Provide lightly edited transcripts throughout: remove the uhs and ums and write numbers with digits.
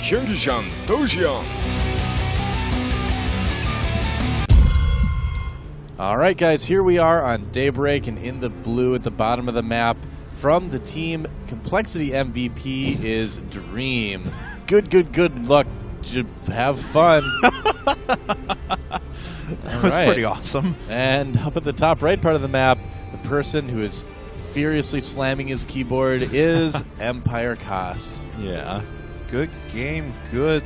경기장 도시형. All right, guys, here we are on Daybreak, and in the blue at the bottom of the map from the team Complexity MVP is Dream. Good luck. Have fun. That was pretty awesome. And up at the top right part of the map, the person who is furiously slamming his keyboard is Empire.Kas. Yeah. Good game, good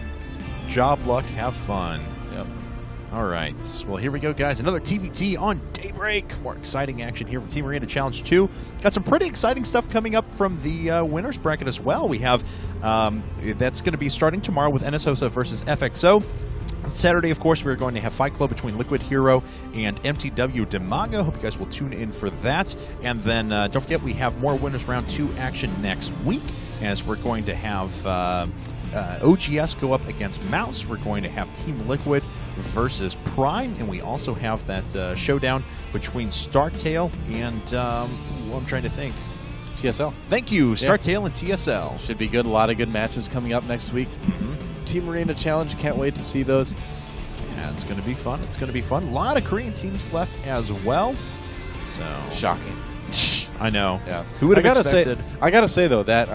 job, luck, have fun. Yep. All right. Well, here we go, guys. Another TBT on Daybreak. More exciting action here from Team Arena Challenge 2. Got some pretty exciting stuff coming up from the winners bracket as well. We have that's going to be starting tomorrow with NSOSA versus FXO. Saturday, of course, we're going to have Fight Club between Liquid Hero and MTW Demago. Hope you guys will tune in for that. And then don't forget, we have more Winners Round 2 action next week, as we're going to have OGS go up against Mouse. We're going to have Team Liquid versus Prime. And we also have that showdown between Startail and, I'm trying to think. TSL. Thank you, Startail and TSL. Should be good. A lot of good matches coming up next week. Team Arena Challenge, can't wait to see those. Yeah, it's going to be fun. It's going to be fun. A lot of Korean teams left as well. So shocking. I know. Yeah. Who would have expected? I gotta say though that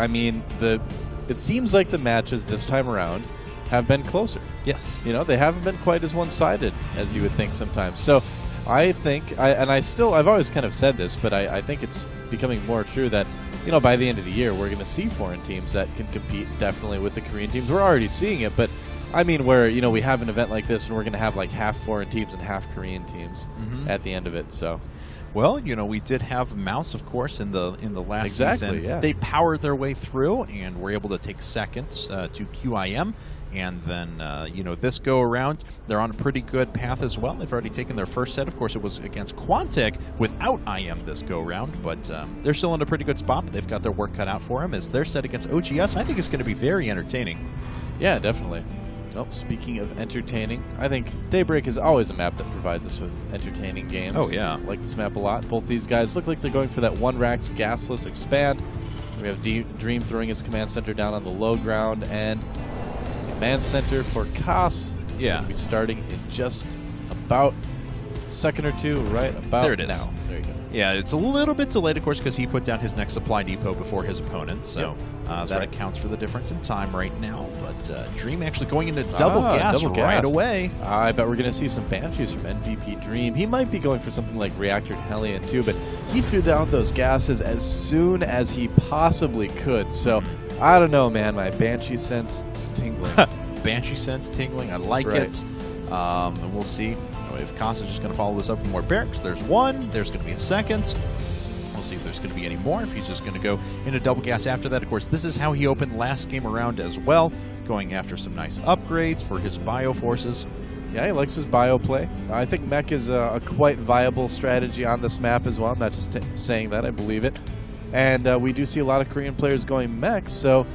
it seems like the matches this time around have been closer. Yes. You know, they haven't been quite as one-sided as you would think sometimes. So I think, I've always kind of said this, but I think it's becoming more true that, you know, by the end of the year, we're going to see foreign teams that can compete definitely with the Korean teams. We're already seeing it, but I mean, where, you know, we have an event like this and we're going to have like half foreign teams and half Korean teams at the end of it. So, well, you know, we did have Mouse, of course, in the last season. Yeah. They powered their way through and were able to take seconds to QIM. And then, you know, this go around, they're on a pretty good path as well. They've already taken their first set. Of course, it was against Quantec without IM this go around, but they're still in a pretty good spot. They've got their work cut out for them as their set against OGS. I think it's going to be very entertaining. Yeah, definitely. Oh, speaking of entertaining, I think Daybreak is always a map that provides us with entertaining games. Oh, yeah. I like this map a lot. Both these guys look like they're going for that one Rax gasless expand. We have Dream throwing his command center down on the low ground, and command center for Kas. Yeah. Will be starting in just about a second or two, right about there it is. Now. There you go. Yeah, it's a little bit delayed, of course, because he put down his next supply depot before his opponent, so that accounts for the difference in time right now. But Dream actually going into double gas right away. I bet we're going to see some Banshees from MVP.Dream. He might be going for something like Reactor Hellion too, but he threw down those gases as soon as he possibly could. So I don't know, man. My Banshee sense is tingling. Banshee sense tingling. I like it. And we'll see if Kas is just going to follow this up with more barracks. There's one. There's going to be a second. We'll see if there's going to be any more. If he's just going to go into double gas after that. Of course, this is how he opened last game around as well, going after some nice upgrades for his bio forces. Yeah, he likes his bio play. I think mech is a quite viable strategy on this map as well. I'm not just saying that. I believe it. And we do see a lot of Korean players going mech, so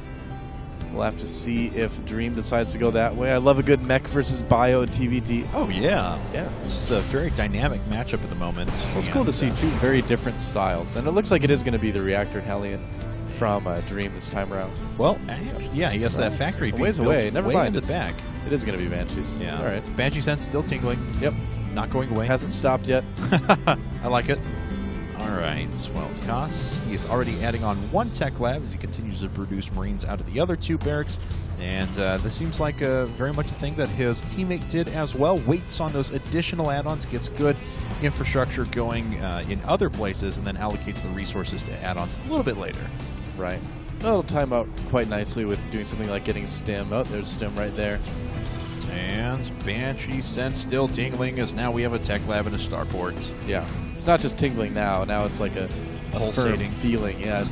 we'll have to see if Dream decides to go that way. I love a good mech versus bio TVT. Oh, yeah. Yeah. This is a very dynamic matchup at the moment. Well, it's cool to see two very different styles. And it looks like it is going to be the Reactor Hellion from Dream this time around. Well, yeah, he has that factory being ways away. Never mind. It's back. It is going to be Banshees. Yeah. All right. Banshee sense still tingling. Yep. Not going away. Hasn't stopped yet. I like it. All right, well, Kas, he is already adding on one tech lab as he continues to produce Marines out of the other two barracks. And this seems like very much a thing that his teammate did as well. Waits on those additional add-ons, gets good infrastructure going in other places, and then allocates the resources to add-ons a little bit later. Right. That'll time out quite nicely with doing something like getting Stim. Oh, there's Stim right there. And Banshee sense still tingling as now we have a tech lab and a starport. Yeah. It's not just tingling now. Now it's like a pulsating feeling. Yeah,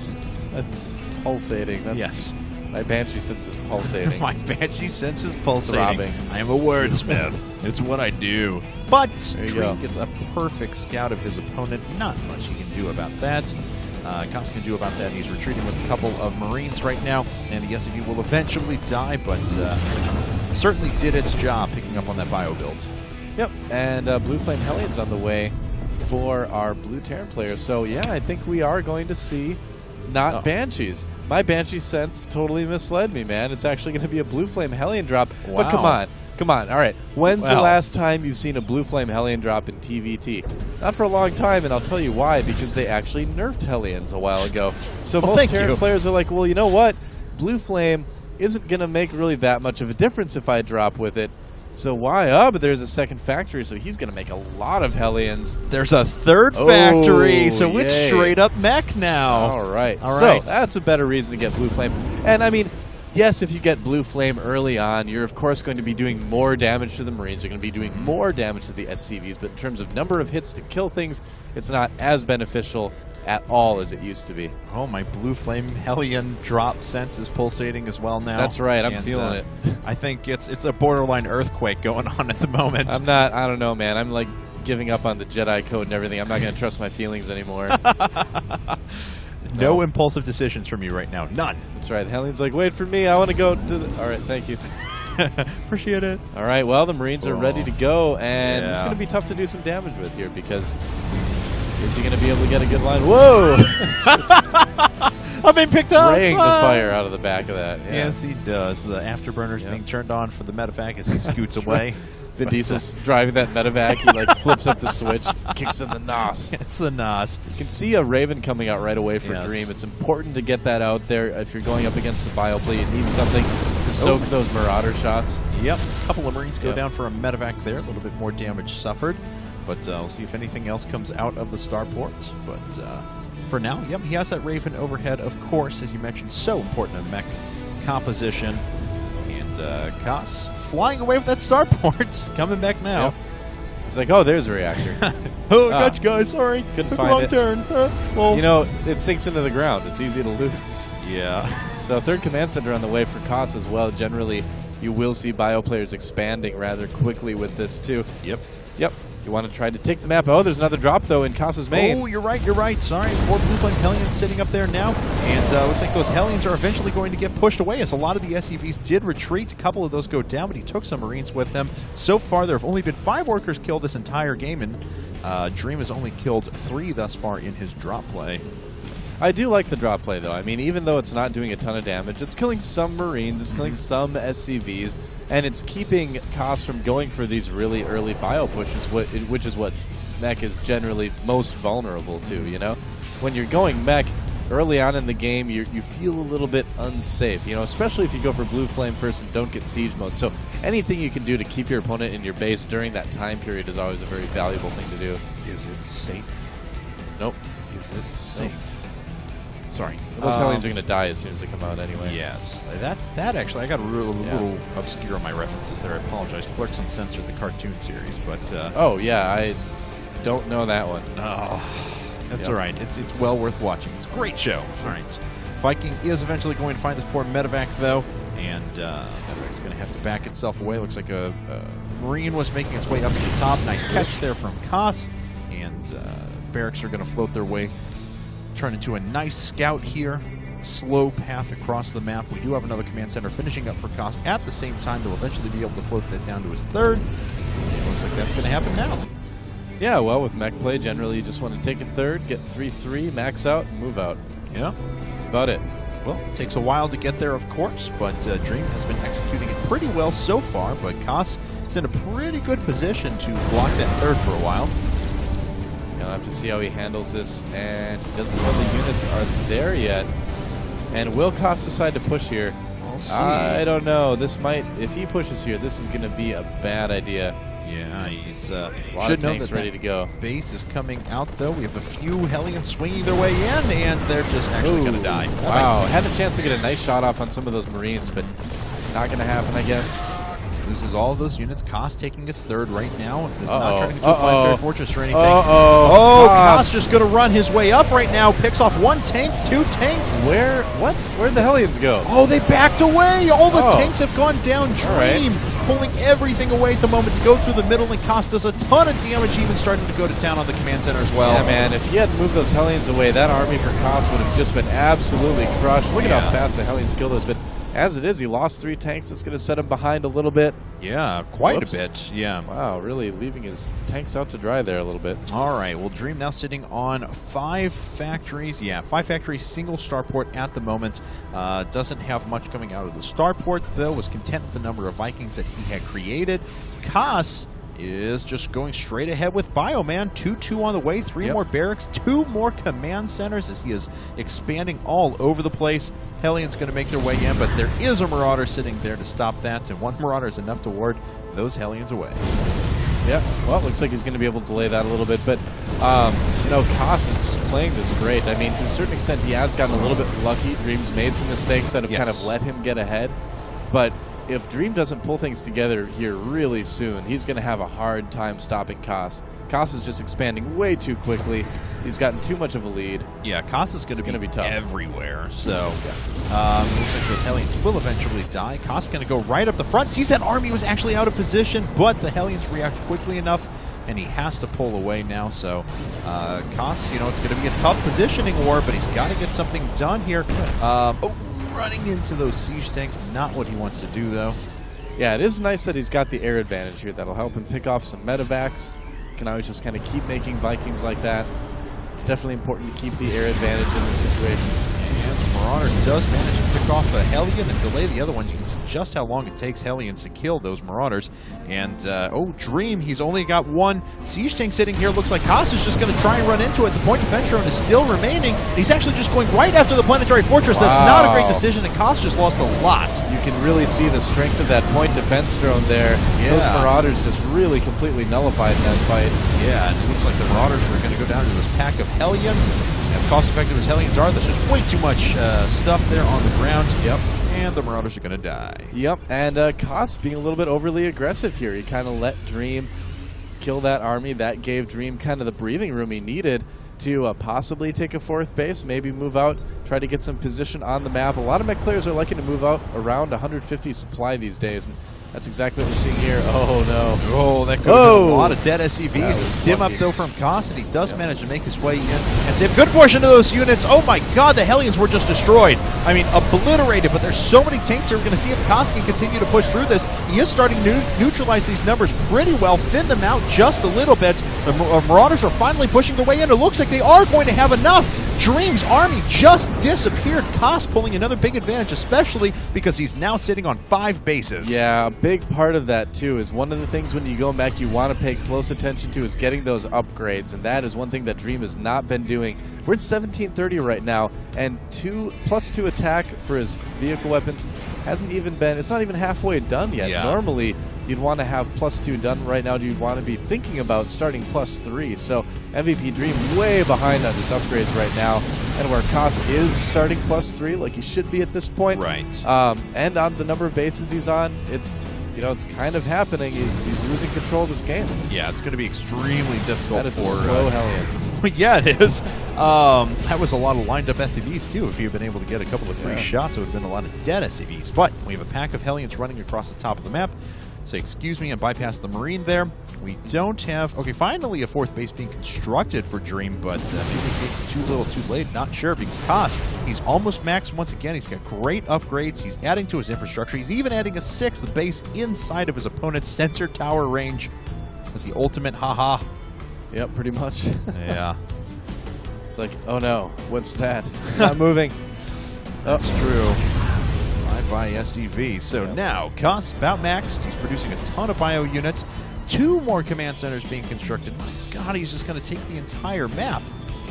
that's pulsating. That's, yes. My Banshee sense is pulsating. My Banshee sense is pulsating. Throbbing. I am a wordsmith. It's what I do. But Dream gets a perfect scout of his opponent. Not much he can do about that. Kas can do about that. He's retreating with a couple of Marines right now. And the SCV will eventually die, but certainly did its job picking up on that bio build. Yep. And Blue Flame Hellion's on the way for our Blue Terran players. So, yeah, I think we are going to see not Banshees. My Banshee sense totally misled me, man. It's actually going to be a Blue Flame Hellion drop. Wow. But come on. Come on. All right. When's the last time you've seen a Blue Flame Hellion drop in TVT? Not for a long time, and I'll tell you why. Because they actually nerfed Hellions a while ago. So most Terran players are like, well, you know what? Blue Flame isn't going to make really that much of a difference if I drop with it. So why? Oh, but there's a second factory, so he's going to make a lot of Hellions. There's a third factory, so it's straight up mech now. All right. So that's a better reason to get Blue Flame. And, I mean, yes, if you get Blue Flame early on, you're, of course, going to be doing more damage to the Marines. You're going to be doing more damage to the SCVs. But in terms of number of hits to kill things, it's not as beneficial at all as it used to be. Oh, my Blue Flame Hellion drop sense is pulsating as well now. That's right. I'm feeling it. I think it's a borderline earthquake going on at the moment. I'm not. I don't know, man. I'm like giving up on the Jedi code and everything. I'm not going to trust my feelings anymore. No impulsive decisions from you right now. None. That's right. Hellion's like, wait for me. I want to go to the... All right. Thank you. Appreciate it. All right. Well, the Marines are ready to go, and it's going to be tough to do some damage with here because... Is he going to be able to get a good line? Whoa! I'm being picked up! Spraying the fire out of the back of that. Yeah. Yes, he does. The afterburners being turned on for the medevac as he scoots away. Vin Diesel's driving that medevac. He like flips up the switch, kicks in the NOS. It's the NOS. You can see a Raven coming out right away for Dream. It's important to get that out there. If you're going up against the bioplay, you need something to soak those Marauder shots. Yep. A couple of Marines go down for a medevac there. A little bit more damage suffered. But we'll see if anything else comes out of the starport. But for now, yep, he has that Raven overhead, of course, as you mentioned, so important in mech composition. And Kas flying away with that starport, coming back now. Yep. He's like, oh, there's a reactor. Oh, got you guys, sorry. Couldn't Took find a wrong it. turn. Well, you know, it sinks into the ground. It's easy to lose. Yeah. So third command center on the way for Kas as well. Generally, you will see bio players expanding rather quickly with this, too. Yep. Yep. You want to try to take the map. Oh, there's another drop, though, in Kas's main. Oh, you're right, you're right. Sorry, 4 Blue Flame Hellions sitting up there now. And looks like those Hellions are eventually going to get pushed away as a lot of the SCVs did retreat. A couple of those go down, but he took some Marines with him. So far, there have only been 5 workers killed this entire game, and Dream has only killed 3 thus far in his drop play. I do like the drop play, though. I mean, even though it's not doing a ton of damage, it's killing some Marines, it's killing some SCVs, and it's keeping Kas from going for these really early bio pushes, which is what mech is generally most vulnerable to, you know? When you're going mech early on in the game, you feel a little bit unsafe, you know, especially if you go for Blue Flame first and don't get siege mode. So anything you can do to keep your opponent in your base during that time period is always a very valuable thing to do. Is it safe? Nope. Is it safe? Nope. Sorry. Those Hellions are going to die as soon as they come out anyway. Yes. That actually, I got a little obscure on my references there. I apologize. Clerks Uncensored, the cartoon series, but... oh, yeah, I don't know that one. Oh, that's all right. It's well worth watching. It's a great show. All right. Viking is eventually going to find this poor medevac, though, and medevac's going to have to back itself away. Looks like a Marine was making its way up to the top. Nice catch there from Kas, and barracks are going to float their way. Turn into a nice scout here. Slow path across the map. We do have another command center finishing up for Kas at the same time. They'll eventually be able to float that down to his third. It looks like that's going to happen now. Yeah, well, with mech play, generally you just want to take a third, get 3-3, max out, and move out. Yeah. That's about it. Well, it takes a while to get there, of course, but Dream has been executing it pretty well so far, but Kas is in a pretty good position to block that third for a while. I'll have to see how he handles this, and he doesn't know the units are there yet. And will Kas decide to push here? We'll see. I don't know. This might, if he pushes here, this is going to be a bad idea. Yeah, he's a lot of tanks ready to go. Base is coming out, though. We have a few Hellions swinging their way in, and they're just actually going to die. Wow, had a chance to get a nice shot off on some of those Marines, but not going to happen, I guess. Loses all of those units. Kas taking his third right now. Is not trying to get to a planetary fortress or anything. Oh, Kas just going to run his way up right now. Picks off 1 tank, 2 tanks. Where? What? Where'd the Hellions go? Oh, they backed away. All the tanks have gone down. Dream pulling everything away at the moment to go through the middle, and Kas does a ton of damage, even starting to go to town on the command center as well. Yeah, man. If he hadn't moved those Hellions away, that army for Kas would have just been absolutely crushed. Look at how fast the Hellions killed those. But As it is, he lost 3 tanks. That's going to set him behind a little bit. Yeah, quite Whoops. a bit. Yeah. Wow, really leaving his tanks out to dry there a little bit. All right, well, Dream now sitting on 5 factories. Yeah, 5 factories, single starport at the moment. Doesn't have much coming out of the starport, though. Was content with the number of Vikings that he had created. Kas is just going straight ahead with Bioman. 2-2 on the way, 3 more barracks, 2 more command centers as he is expanding all over the place. Hellions going to make their way in, but there is a Marauder sitting there to stop that, and 1 Marauder is enough to ward those Hellions away. Yeah, well, it looks like he's going to be able to delay that a little bit, but, you know, Kas is just playing this great. I mean, to a certain extent, he has gotten a little bit lucky. Dream's made some mistakes that have kind of let him get ahead, but if Dream doesn't pull things together here really soon, he's going to have a hard time stopping Kas. Kas is just expanding way too quickly. He's gotten too much of a lead. Yeah, Kas is going to be tough everywhere. So, looks like those Hellions will eventually die. Kas is going to go right up the front. Sees that army was actually out of position, but the Hellions react quickly enough, and he has to pull away now. So, Kas, you know, it's going to be a tough positioning war, but he's got to get something done here. Running into those siege tanks, not what he wants to do, though. Yeah, it is nice that he's got the air advantage here. That'll help him pick off some medevacs. Can always just kind of keep making Vikings like that. It's definitely important to keep the air advantage in this situation. And the Marauder does manage to pick off a Hellion and delay the other one. You can see just how long it takes Hellions to kill those Marauders. And, Dream, he's only got 1 siege tank sitting here. Looks like Kas is just going to try and run into it. The point defense drone is still remaining. He's actually just going right after the planetary fortress. That's not a great decision, and Kas just lost a lot. You can really see the strength of that point defense drone there. Yeah. Those Marauders just really completely nullified that fight. Yeah, and it looks like the Marauders are going to go down to this pack of Hellions. As cost-effective as Hellions are, there's just way too much stuff there on the ground. Yep. And the Marauders are going to die. Yep, and Kas being a little bit overly aggressive here. He kind of let Dream kill that army. That gave Dream kind of the breathing room he needed to possibly take a 4th base, maybe move out, try to get some position on the map. A lot of mech players are liking to move out around 150 supply these days, and that's exactly what we're seeing here. Oh, no. Oh, that could have been a lot of dead SCVs. A stim up, though, from Kas, and he does manage to make his way in and save a good portion of those units. Oh, my God, the Hellions were just destroyed. I mean, obliterated, but there's so many tanks here. We're going to see if Kas can continue to push through this. He is starting to neutralize these numbers pretty well, thin them out just a little bit. The Marauders are finally pushing their way in. It looks like they are going to have enough. Dream's army just disappeared. Kas pulling another big advantage, especially because he's now sitting on 5 bases. Yeah, a big part of that, too, is one of the things when you go mech you want to pay close attention to is getting those upgrades, and that is one thing that Dream has not been doing. We're at 1730 right now, and +2 attack for his vehicle weapons hasn't even been, it's not even halfway done yet. Yeah. Normally, you'd want to have +2 done right now. You'd want to be thinking about starting +3. So MVP.Dream way behind on his upgrades right now, and where Kas is starting +3 like he should be at this point. Right. And on the number of bases he's on, it's, you know, it's kind of happening. He's losing control of this game. Yeah, it's going to be extremely difficult. That is for a slow Hellion. Yeah, it is. That was a lot of lined up SCVs, too. If he had been able to get a couple of free shots, it would have been a lot of dead SCVs. But we have a pack of Hellions running across the top of the map. Say, excuse me, and bypass the Marine there. We don't have, okay, finally a 4th base being constructed for Dream, but maybe it's too little too late. Not sure, because Kas, he's almost maxed once again. He's got great upgrades. He's adding to his infrastructure. He's even adding a 6th base inside of his opponent's sensor tower range. That's the ultimate haha. Yep, pretty much. Yeah. It's like, oh no, what's that? It's not moving. That's true. By SCV. So now, Kas about maxed. He's producing a ton of bio units. 2 more command centers being constructed. My God, he's just going to take the entire map.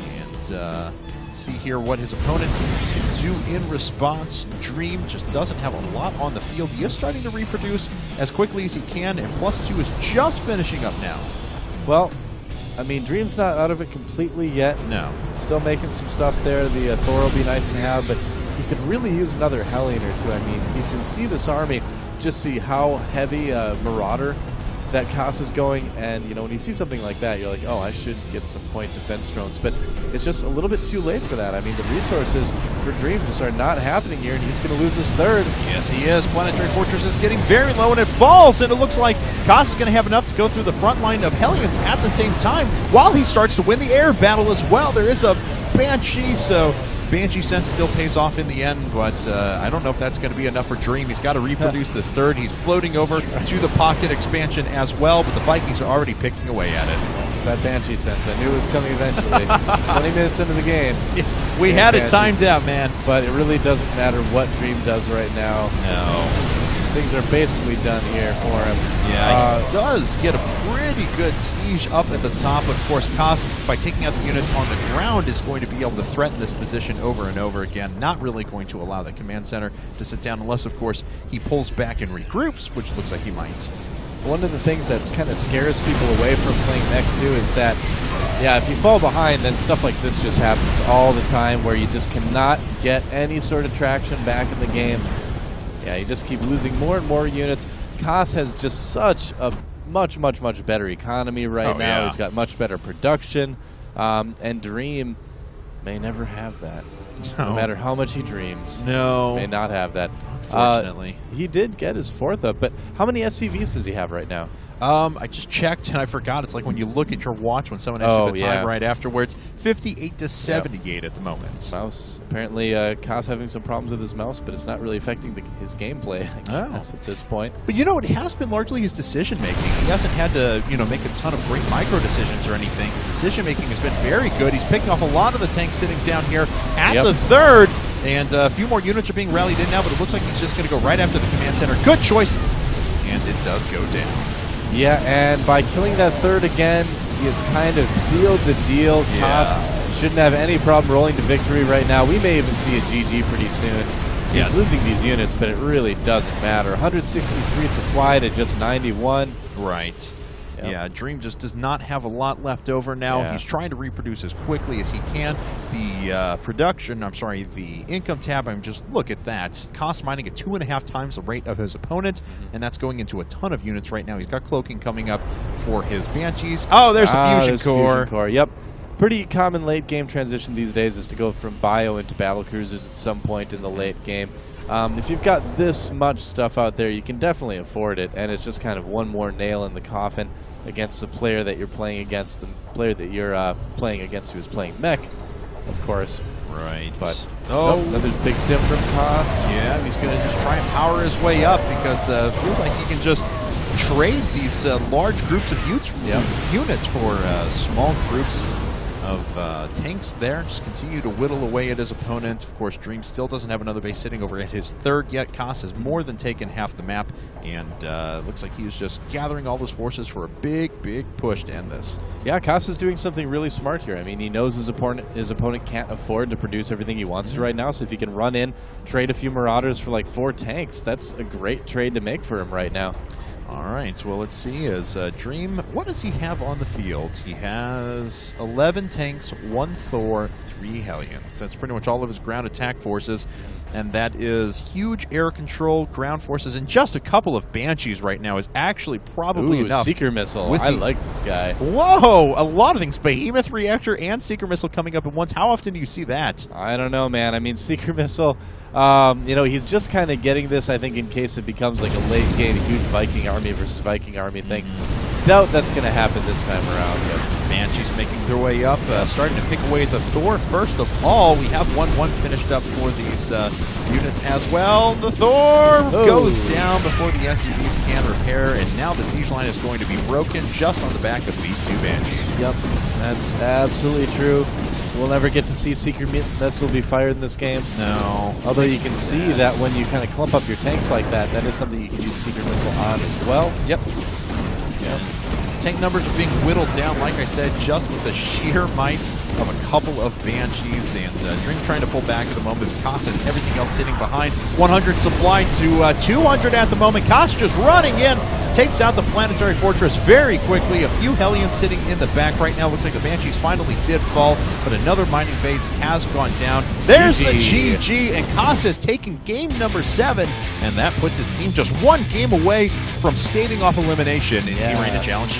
And see here what his opponent can do in response. Dream just doesn't have a lot on the field. He is starting to reproduce as quickly as he can, and +2 is just finishing up now. Well, I mean, Dream's not out of it completely yet. No. Still making some stuff there. The Thor will be nice to have, but he could really use another Hellion or 2. I mean, you can see this army, just see how heavy Marauder that Kas is going, and you know, when you see something like that, you're like, oh, I should get some point defense drones, but it's just a little bit too late for that. I mean, the resources for Dream just are not happening here, and he's going to lose his 3rd. Yes, he is. Planetary Fortress is getting very low, and it falls, and it looks like Kas is going to have enough to go through the front line of Hellions at the same time, while he starts to win the air battle as well. There is a Banshee, so Banshee sense still pays off in the end, but I don't know if that's going to be enough for Dream. He's got to reproduce this third. He's floating over to the pocket expansion as well, but the Vikings are already picking away at it. It's that Banshee sense. I knew it was coming eventually. 20 minutes into the game. We had it timed out, man. But it really doesn't matter what Dream does right now. No. Things are basically done here for him. Yeah, he does get a pretty good siege up at the top. Of course, Kas, by taking out the units on the ground, is going to be able to threaten this position over and over again. Not really going to allow the command center to sit down unless, of course, he pulls back and regroups, which looks like he might. One of the things that kind of scares people away from playing mech too is that, yeah, if you fall behind, then stuff like this just happens all the time where you just cannot get any sort of traction back in the game. Yeah, you just keep losing more and more units. Kas has just such a much better economy right now. Yeah. He's got much better production. And Dream may never have that. No matter how much he dreams. No. May not have that. Unfortunately. He did get his 4th up, but how many SCVs does he have right now? I just checked and I forgot. It's like when you look at your watch when someone asks you the time right afterwards. 58 to 78 at the moment. Mouse. Apparently, Kas having some problems with his mouse, but it's not really affecting his gameplay, I guess, at this point. But you know, it has been largely his decision making. He hasn't had to, make a ton of great micro decisions or anything. His decision making has been very good. He's picking off a lot of the tanks sitting down here at the third, and a few more units are being rallied in now. But it looks like he's just going to go right after the command center. Good choice, and it does go down. Yeah, and by killing that third again, he has kind of sealed the deal. Kas shouldn't have any problem rolling to victory right now. We may even see a GG pretty soon. He's losing these units, but it really doesn't matter. 163 supply to just 91. Right. Yep. Yeah, Dream just does not have a lot left over now. Yeah. He's trying to reproduce as quickly as he can. The income tab, look at that. Cost mining at 2.5 times the rate of his opponent, and that's going into a ton of units right now. He's got cloaking coming up for his Banshees. Oh, there's a fusion core. Fusion core. Yep. Pretty common late game transition these days is to go from bio into battle cruisers at some point in the late game. If you've got this much stuff out there, you can definitely afford it, and it's just kind of one more nail in the coffin against the player that you're playing against, the player that you're playing against who is playing mech, of course. Right. But another big stim from Kas. Yeah, he's going to just try and power his way up because it feels like he can just trade these large groups of units for small groups of tanks there. Just continue to whittle away at his opponent. Of course, Dream still doesn't have another base sitting over at his third yet. Kas has more than taken half the map, and looks like he's just gathering all his forces for a big push to end this. Yeah, Kas is doing something really smart here. I mean, he knows his opponent can't afford to produce everything he wants to right now, so if he can run in, trade a few Marauders for like 4 tanks, that's a great trade to make for him right now. All right, well, let's see. As Dream, what does he have on the field? He has 11 tanks, 1 Thor, 3 Hellions. That's pretty much all of his ground attack forces, and that is huge air control, ground forces, and just a couple of Banshees right now is actually probably enough. Seeker Missile. I like this guy. Whoa, a lot of things. Behemoth Reactor and Seeker Missile coming up at once. How often do you see that? I don't know, man. I mean, Seeker Missile, he's just kind of getting this, I think, in case it becomes like a late game, huge Viking army versus Viking army thing. Doubt that's going to happen this time around. Banshees making their way up, starting to pick away at the Thor. First of all, we have 1-1 finished up for these units as well. The Thor goes down before the SCVs can repair, and now the siege line is going to be broken just on the back of these 2 Banshees. Yep, that's absolutely true. We'll never get to see Seeker Missile be fired in this game. No. Although you can see that when you kind of clump up your tanks like that, that is something you can use Seeker Missile on as well. Yep. Tank numbers are being whittled down, like I said, just with the sheer might of a couple of Banshees, and Dream trying to pull back at the moment. Kas and everything else sitting behind. 100 supply to 200 at the moment. Kas just running in, takes out the Planetary Fortress very quickly. A few Hellions sitting in the back right now. Looks like the Banshees finally did fall, but another mining base has gone down. There's the GG, and Kas is taking game number 7, and that puts his team just 1 game away from staving off elimination in Team Arena Challenge 2.